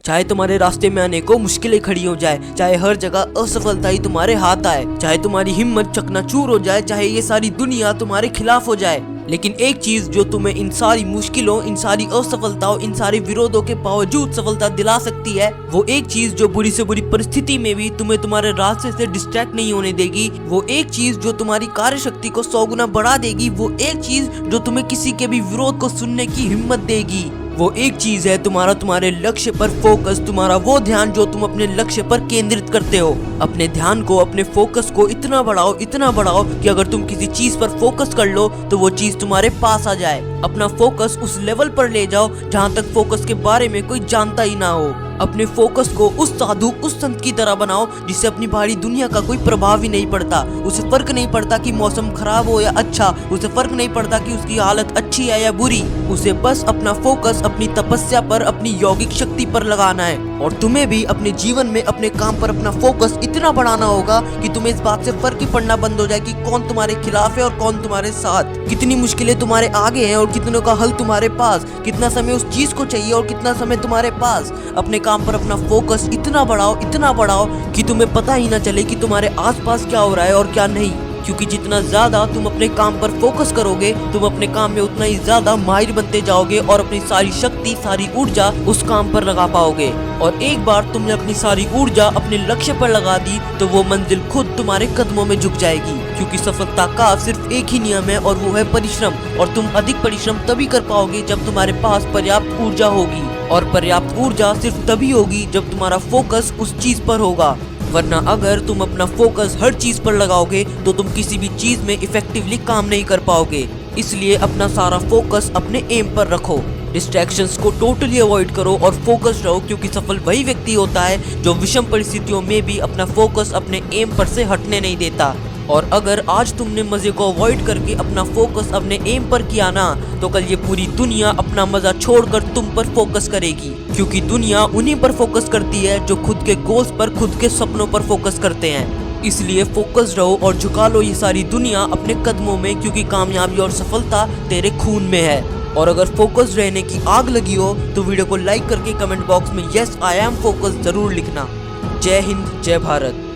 चाहे तुम्हारे रास्ते में अनेकों मुश्किलें खड़ी हो जाए, चाहे हर जगह असफलता ही तुम्हारे हाथ आए, चाहे तुम्हारी हिम्मत चकनाचूर हो जाए, चाहे ये सारी दुनिया तुम्हारे खिलाफ हो जाए, लेकिन एक चीज जो तुम्हें इन सारी मुश्किलों, इन सारी असफलताओं, इन सारे विरोधों के बावजूद सफलता दिला सकती है, वो एक चीज जो बुरी से बुरी परिस्थिति में भी तुम्हें तुम्हारे रास्ते से डिस्ट्रैक्ट नहीं होने देगी, वो एक चीज जो तुम्हारी कार्य शक्ति को 100 गुना बढ़ा देगी, वो एक चीज जो तुम्हें किसी के भी विरोध को सुनने की हिम्मत देगी, वो एक चीज है तुम्हारे लक्ष्य पर फोकस, तुम्हारा वो ध्यान जो तुम अपने लक्ष्य पर केंद्रित करते हो। अपने ध्यान को, अपने फोकस को इतना बढ़ाओ कि अगर तुम किसी चीज पर फोकस कर लो तो वो चीज तुम्हारे पास आ जाए। अपना फोकस उस लेवल पर ले जाओ जहाँ तक फोकस के बारे में कोई जानता ही ना हो। अपने फोकस को उस साधु, उस संत की तरह बनाओ जिससे अपनी बाहरी दुनिया का कोई प्रभाव ही नहीं पड़ता। उसे फर्क नहीं पड़ता कि मौसम खराब हो या अच्छा, उसे फर्क नहीं पड़ता कि उसकी हालत अच्छी है या बुरी। उसे बस अपना फोकस अपनी तपस्या पर, अपनी यौगिक शक्ति पर लगाना है। और तुम्हें भी अपने जीवन में अपने काम पर अपना फोकस इतना बढ़ाना होगा कि तुम्हें इस बात से फर्क ही पड़ना बंद हो जाए कि कौन तुम्हारे खिलाफ है और कौन तुम्हारे साथ, कितनी मुश्किलें तुम्हारे आगे हैं और कितनों का हल तुम्हारे पास, कितना समय उस चीज को चाहिए और कितना समय तुम्हारे पास। अपने काम पर अपना फोकस इतना बढ़ाओ कि तुम्हें पता ही ना चले कि तुम्हारे आसपास क्या हो रहा है और क्या नहीं, क्योंकि जितना ज्यादा तुम अपने काम पर फोकस करोगे, तुम अपने काम में उतना ही ज्यादा माहिर बनते जाओगे और अपनी सारी शक्ति, सारी ऊर्जा उस काम पर लगा पाओगे। और एक बार तुमने अपनी सारी ऊर्जा अपने लक्ष्य पर लगा दी तो वो मंजिल खुद तुम्हारे कदमों में झुक जाएगी, क्योंकि सफलता का सिर्फ एक ही नियम है और वो है परिश्रम। और तुम अधिक परिश्रम तभी कर पाओगे जब तुम्हारे पास पर्याप्त ऊर्जा होगी, और पर्याप्त ऊर्जा सिर्फ तभी होगी जब तुम्हारा फोकस उस चीज पर होगा। वरना अगर तुम अपना फोकस हर चीज पर लगाओगे तो तुम किसी भी चीज में इफेक्टिवली काम नहीं कर पाओगे। इसलिए अपना सारा फोकस अपने एम पर रखो, डिस्ट्रैक्शंस को टोटली अवॉइड करो और फोकस रहो, क्योंकि सफल वही व्यक्ति होता है जो विषम परिस्थितियों में भी अपना फोकस अपने एम पर से हटने नहीं देता। और अगर आज तुमने मजे को अवॉइड करके अपना फोकस अपने एम पर किया ना, तो कल ये पूरी दुनिया अपना मजा छोड़कर तुम पर फोकस करेगी, क्योंकि दुनिया उन्हीं पर फोकस करती है जो खुद के गोल्स पर, खुद के सपनों पर फोकस करते हैं। इसलिए फोकस रहो और झुका लो ये सारी दुनिया अपने कदमों में, क्योंकि कामयाबी और सफलता तेरे खून में है। और अगर फोकस रहने की आग लगी हो तो वीडियो को लाइक करके कमेंट बॉक्स में यस आई एम फोकस जरूर लिखना। जय हिंद, जय भारत।